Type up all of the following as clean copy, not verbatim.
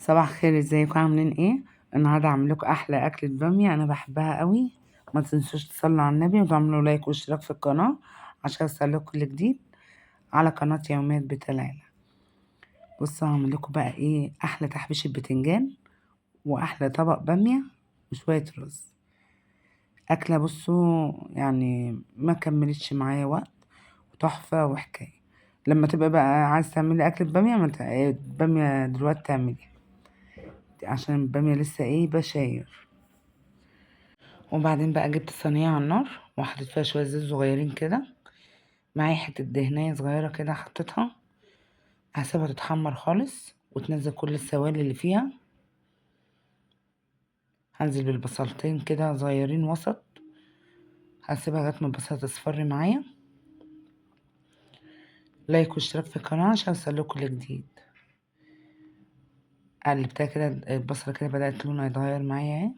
صباح الخير، ازيكم عاملين ايه؟ النهارده هعمل لكم احلى اكله باميه انا بحبها قوي. ما تنسوش تصلوا على النبي وتعملوا لايك واشتراك في القناه عشان يوصلكوا كل جديد على قناه يوميات بتلالة. بصوا هعمل لكم بقى ايه احلى تحبيشه بتنجان واحلى طبق باميه وشويه رز. اكله بصوا يعني ما كملتش معايا وقت، تحفه وحكايه. لما تبقى بقى عايز تعملي اكله باميه ما باميه دلوقتي تعملي، عشان الباميه لسه ايه بشاير. وبعدين بقى جبت الصينية على النار وحطيت فيها شوية زيت صغيرين كده، معايا حتة دهنية صغيرة كده حطيتها. هسيبها تتحمر خالص وتنزل كل السوائل اللي فيها. هنزل بالبصلتين كده صغيرين وسط، هسيبها لغاية ما البصلة تصفر معايا. لايك واشتراك في القناة عشان يوصلكوا كل جديد. قلبتها كده، البصلة كده بدأت لونها يتغير معايا اهي،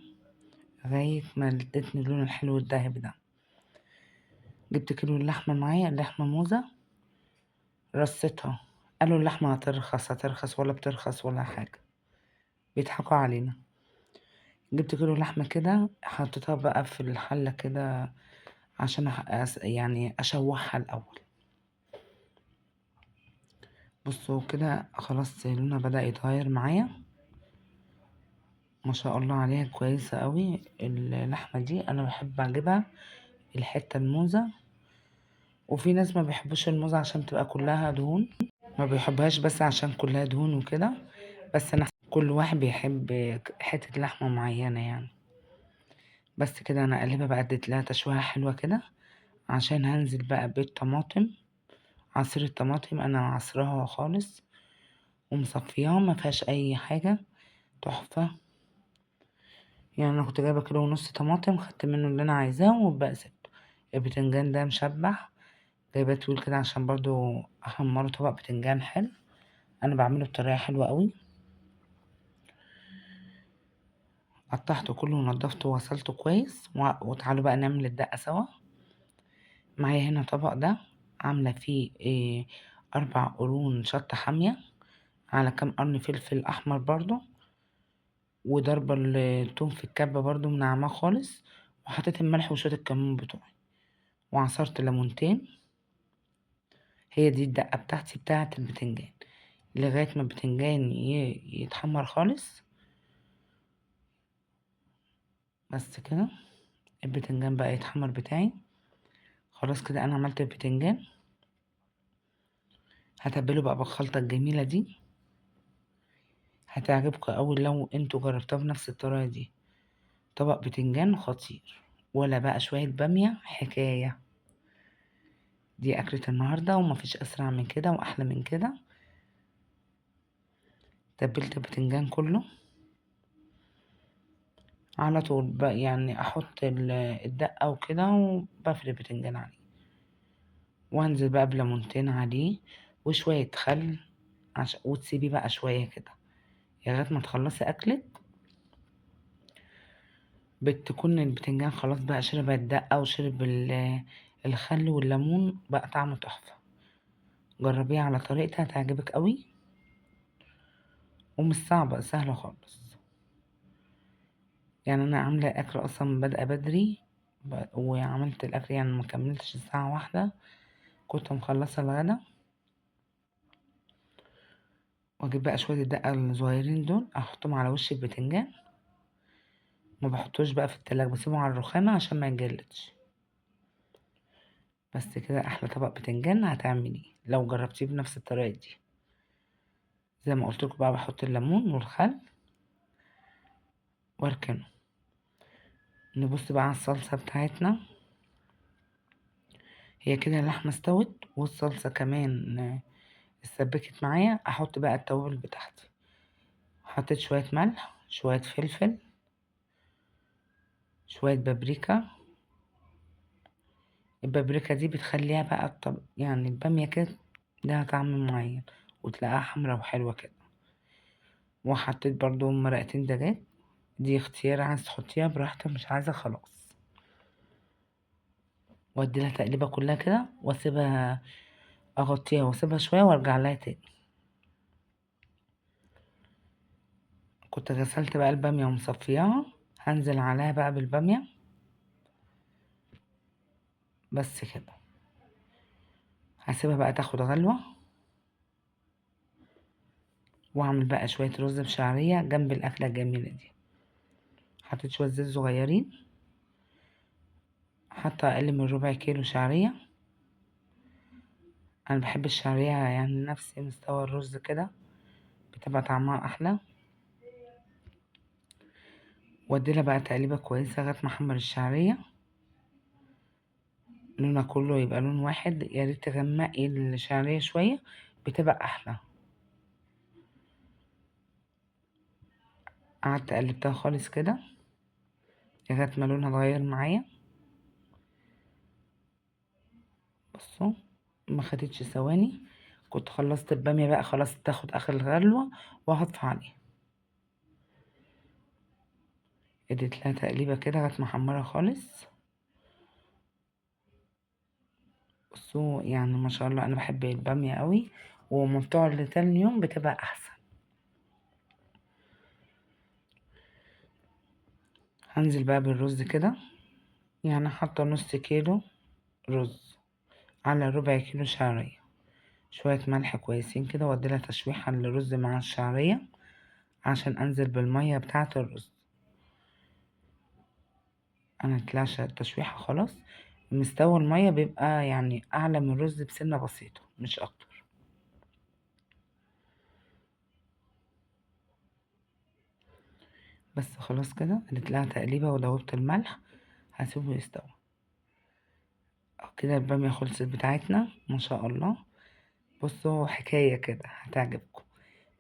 لغاية ما ادتني اللون الحلو الدهبي ده. جبت كيلو اللحمة معايا، اللحمة موزة رصيتها. قالوا اللحمة هترخص ولا بترخص ولا حاجة، بيضحكوا علينا. جبت كيلو لحمة كده حطيتها بقى في الحلة كده عشان يعني أشوحها الأول. بصوا كده خلاص لونها بدأ يتغير معايا، ما شاء الله عليها كويسة قوي. اللحمة دي أنا بحب أجيبها الحتة الموزة، وفي ناس ما بيحبوش الموزة عشان تبقى كلها دهون، ما بيحبهاش بس عشان كلها دهون وكده. بس أنا كل واحد بيحب حتة لحمة معينة يعني. بس كده أنا أقلبها بقى، اديت لها تشويحة حلوة كده عشان هنزل بقى بالطماطم. عصير الطماطم انا عصرها خالص ومصفياها، ما فيهاش اي حاجه، تحفه. يعني انا كنت جايبه كيلو ونص طماطم، خدت منه اللي انا عايزاه وبقى سبته. البتنجان ده مشبح، جايباه طويل كده عشان برضو احمره طبق بتنجان حلو. انا بعمله بطريقه حلوه قوي. قطعته كله ونضفته وغسلته كويس وتعالوا بقى نعمل الدقه سوا. معايا هنا طبق ده عامله فيه 4 قرون شطه حاميه، على كام قرن فلفل احمر برضو، وضربة التوم في الكبة برضو منعماه خالص، وحطيت الملح وشوية الكمون بتوعي، وعصرت ليمونتين. هي دي الدقة بتاعتي بتاعة البتنجان، لغاية ما البتنجان يتحمر خالص. بس كده البتنجان بقى يتحمر بتاعي خلاص. كده انا عملت البتنجان، هتبله بقى بالخلطة الجميلة دي، هتعجبكم اوي لو انتوا جربتوها بنفس الطريقة دي. طبق بتنجان خطير، ولا بقى شوية بامية حكاية. دي أكلة النهاردة ومفيش أسرع من كده وأحلى من كده. تبلت البتنجان كله على طول بقى، يعني أحط الدقة وكده وبفرد البتنجان عليه، وأنزل بقى بليمونتين عليه وشوية خل وتسيبيه بقى شوية كده لغاية ما تخلصي أكلك. بتكون البتنجان خلاص بقى شرب الدقة وشرب الخل والليمون، بقى طعمه تحفة. جربيها على طريقتها هتعجبك قوي، ومش صعبة، سهلة خالص. يعني انا عامله الاكل اصلا بادئه بدري، وعملت الاكل يعني ما كملتش الساعه واحدة، كنت مخلصه الغدا. واجيب بقى شويه الدقه الصغيرين دول احطهم على وش البتنجان، ما بحطوش بقى في التلاجة، بسيبه على الرخامه عشان ما يجلدش. بس كده احلى طبق بتنجان هتعمليه لو جربتيه بنفس الطريقه دي. زي ما قلت لكم بقى بحط الليمون والخل واركنه. نبص بقى على الصلصه بتاعتنا، هي كده اللحمه استوت والصلصه كمان اتسبكت معايا. احط بقى التوابل بتاعتي، حطيت شوية ملح، شوية فلفل، شوية بابريكا. البابريكا دي بتخليها بقى يعني البامية كده لها طعم معين وتلاقيها حمرا وحلوة كده. وحطيت برضو مرقتين دجاج، دي اختيار، عايز تحطيها براحتك مش عايزة خلاص. وادي لها تقليبة كلها كده واسيبها، اغطيها واسيبها شوية وارجع لها تاني. كنت غسلت بقى البامية ومصفياها، هنزل عليها بقى بالبامية بس كده. هسيبها بقى تاخد غلوة، واعمل بقى شوية رز بشعرية جنب الأكلة الجميلة دي. حطيت شوية زيت صغيرين، حتى أقل من ربع كيلو شعرية. أنا بحب الشعرية يعني نفس مستوى الرز كده، بتبقى طعمها أحلى. واديلها بقى تقليبة كويسة لغاية ما احمر الشعرية، لونها كله يبقى لون واحد. يا ريت تغمقي الشعرية شوية، بتبقى أحلى. قعدت قلبتها خالص كده لغاية ما لونها اتغير معايا. بصوا، ما خدتش ثواني كنت خلصت البامية بقى خلاص، تاخد اخر الغلوة وهطفي عليها. اديت لها تقليبة كده لغاية ما احمرها خالص. بصوا يعني ما شاء الله، انا بحب البامية قوي، وما بتقعد لتاني يوم بتبقى احسن. هنزل بقى بالرز كده، يعني حاطة نص كيلو رز على ربع كيلو شعرية. شوية ملح كويسين كده، واديلها تشويحة للرز مع الشعرية عشان انزل بالمية بتاعة الرز. انا اتلاشى التشويحة خلاص. مستوى المية بيبقى يعني اعلى من الرز بسنة بسيطة مش اكتر. بس خلاص كده اديت لها تقليبة ودوبت الملح، هسيبه يستوي. كده البامية خلصت بتاعتنا ما شاء الله. بصوا حكاية كده هتعجبكم.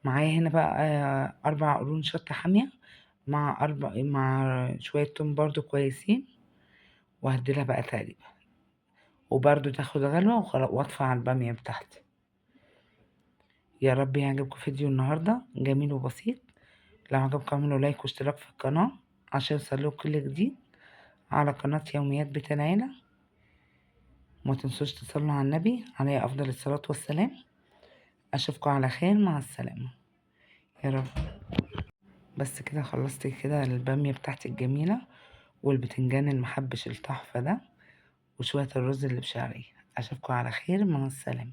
معايا هنا بقى 4 قرون شطة حامية، مع شوية توم برضو كويسين، وهديلها بقى تقليبة وبرضو تاخد غلوة واطفى على البامية بتاعتي. يا رب يعجبكم فيديو النهاردة جميل وبسيط. لو عجبكم اعملوا لايك واشتراك في القناة عشان يوصلكوا كل جديد على قناة يوميات بيت العيلة. وما تنسوش تصلوا على النبي عليه أفضل الصلاة والسلام. أشوفكم على خير، مع السلامة يا رب. بس كده خلصت كده البامية بتاعتي الجميلة، والبتنجان المحبش التحفة ده، وشوية الرز اللي بشعرية. أشوفكم على خير، مع السلامة.